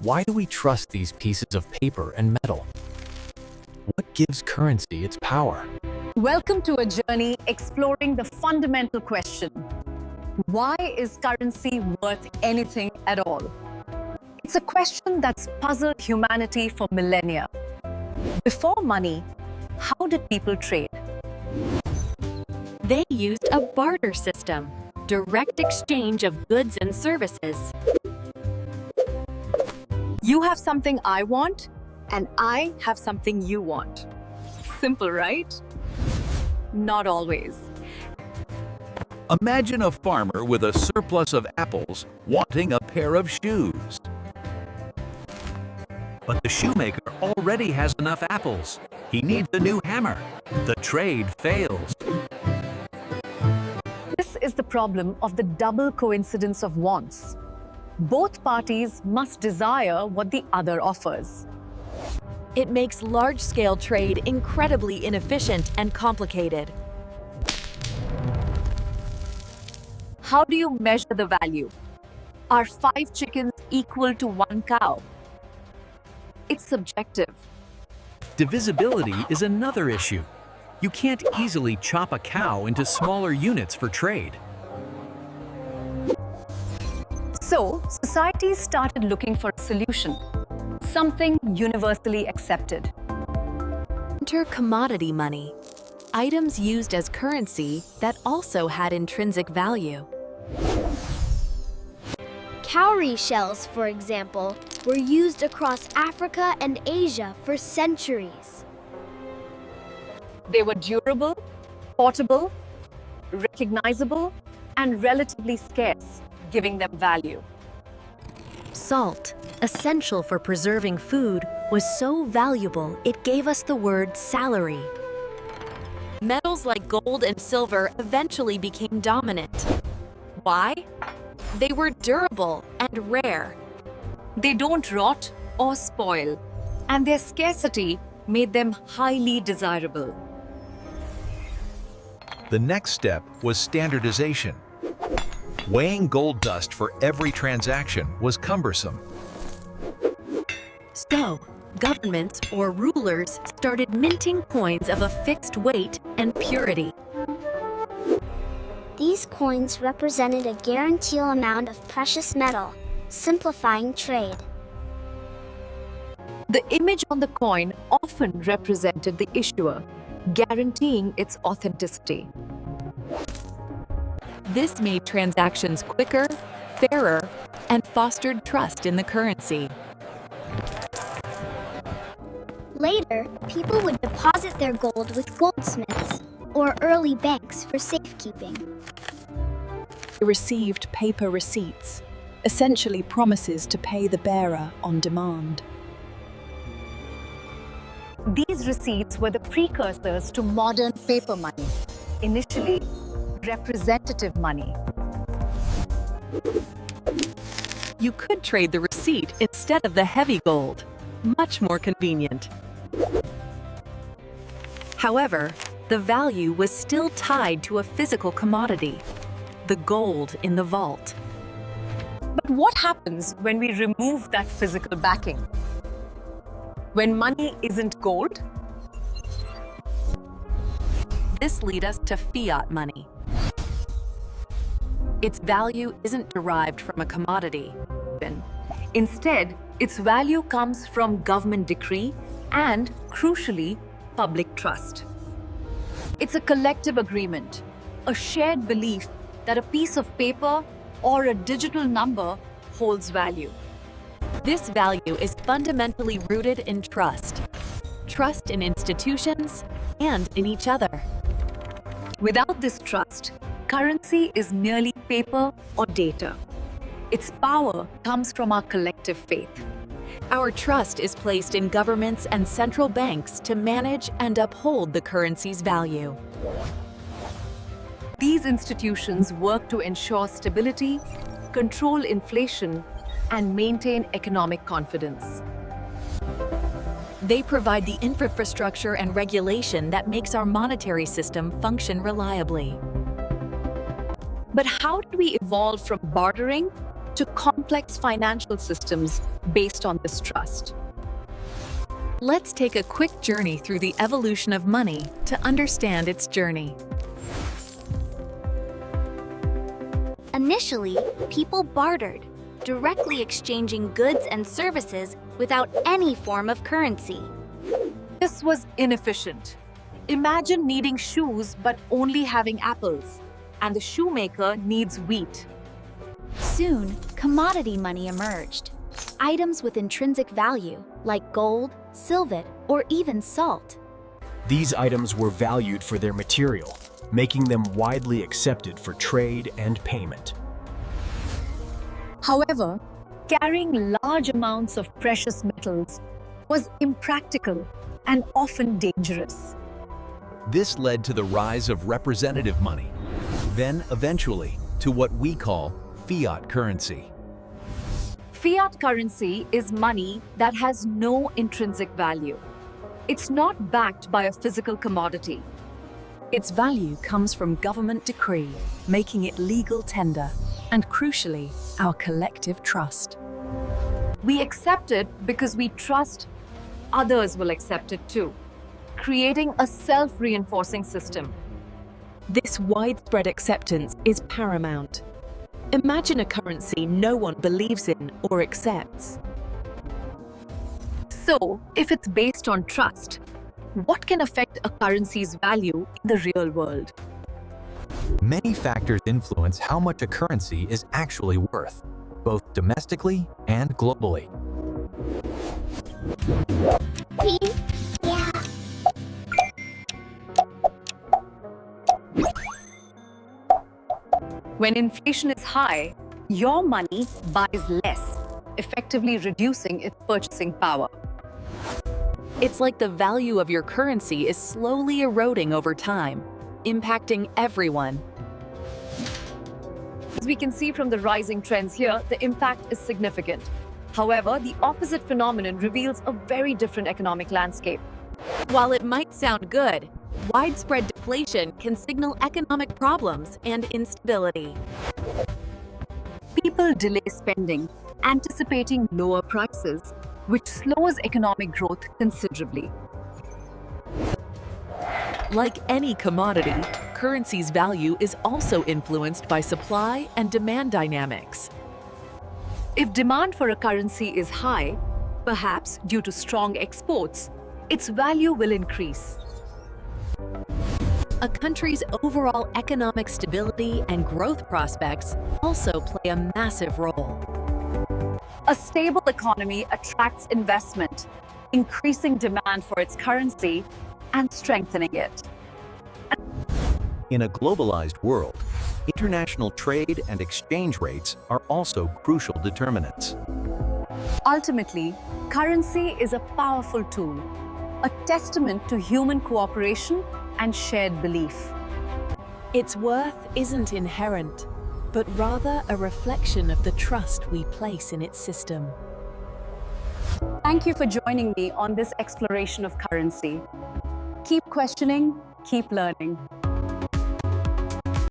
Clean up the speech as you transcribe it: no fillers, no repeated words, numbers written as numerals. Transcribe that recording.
Why do we trust these pieces of paper and metal? What gives currency its power? Welcome to a journey exploring the fundamental question: why is currency worth anything at all? It's a question that's puzzled humanity for millennia. Before money, how did people trade? They used a barter system, direct exchange of goods and services. You have something I want, and I have something you want. Simple, right? Not always. Imagine a farmer with a surplus of apples wanting a pair of shoes. But the shoemaker already has enough apples. He needs a new hammer. The trade fails. This is the problem of the double coincidence of wants. Both parties must desire what the other offers. It makes large-scale trade incredibly inefficient and complicated. How do you measure the value? Are 5 chickens equal to 1 cow? It's subjective. Divisibility is another issue. You can't easily chop a cow into smaller units for trade. So, society started looking for a solution, something universally accepted. Enter commodity money, items used as currency that also had intrinsic value. Cowrie shells, for example, were used across Africa and Asia for centuries. They were durable, portable, recognizable, and relatively scarce, giving them value. Salt, essential for preserving food, was so valuable it gave us the word salary. Metals like gold and silver eventually became dominant. Why? They were durable and rare. They don't rot or spoil, and their scarcity made them highly desirable. The next step was standardization. Weighing gold dust for every transaction was cumbersome. So, governments or rulers started minting coins of a fixed weight and purity. These coins represented a guaranteed amount of precious metal, simplifying trade. The image on the coin often represented the issuer, guaranteeing its authenticity. This made transactions quicker, fairer, and fostered trust in the currency. Later, people would deposit their gold with goldsmiths or early banks for safekeeping. They received paper receipts, essentially promises to pay the bearer on demand. These receipts were the precursors to modern paper money, initially representative money. You could trade the receipt instead of the heavy gold. Much more convenient. However, the value was still tied to a physical commodity, the gold in the vault. But what happens when we remove that physical backing? When money isn't gold? This leads us to fiat money. Its value isn't derived from a commodity. Instead, its value comes from government decree and, crucially, public trust. It's a collective agreement, a shared belief that a piece of paper or a digital number holds value. This value is fundamentally rooted in trust. Trust in institutions and in each other. Without this trust, currency is merely paper or data. Its power comes from our collective faith. Our trust is placed in governments and central banks to manage and uphold the currency's value. These institutions work to ensure stability, control inflation, and maintain economic confidence. They provide the infrastructure and regulation that makes our monetary system function reliably. But how did we evolve from bartering to complex complex financial systems based on this trust. Let's take a quick journey through the evolution of money to understand its journey. Initially, people bartered, directly exchanging goods and services without any form of currency. This was inefficient. Imagine needing shoes but only having apples, and the shoemaker needs wheat. Soon, commodity money emerged. Items with intrinsic value, like gold, silver, or even salt. These items were valued for their material, making them widely accepted for trade and payment. However, carrying large amounts of precious metals was impractical and often dangerous. This led to the rise of representative money, then eventually to what we call fiat currency. Fiat currency is money that has no intrinsic value. It's not backed by a physical commodity. Its value comes from government decree, making it legal tender, and crucially, our collective trust. We accept it because we trust others will accept it too, creating a self-reinforcing system. This widespread acceptance is paramount. Imagine a currency no one believes in or accepts. So, if it's based on trust, what can affect a currency's value in the real world? Many factors influence how much a currency is actually worth, both domestically and globally. Yeah. When inflation is high, your money buys less, effectively reducing its purchasing power. It's like the value of your currency is slowly eroding over time, impacting everyone. As we can see from the rising trends here, the impact is significant. However, the opposite phenomenon reveals a very different economic landscape. While it might sound good, widespread deflation can signal economic problems and instability. People delay spending, anticipating lower prices, which slows economic growth considerably. Like any commodity, currency's value is also influenced by supply and demand dynamics. If demand for a currency is high, perhaps due to strong exports, its value will increase. A country's overall economic stability and growth prospects also play a massive role. A stable economy attracts investment, increasing demand for its currency and strengthening it. In a globalized world, international trade and exchange rates are also crucial determinants. Ultimately, currency is a powerful tool, a testament to human cooperation and shared belief. Its worth isn't inherent, but rather a reflection of the trust we place in its system. Thank you for joining me on this exploration of currency. Keep questioning, keep learning.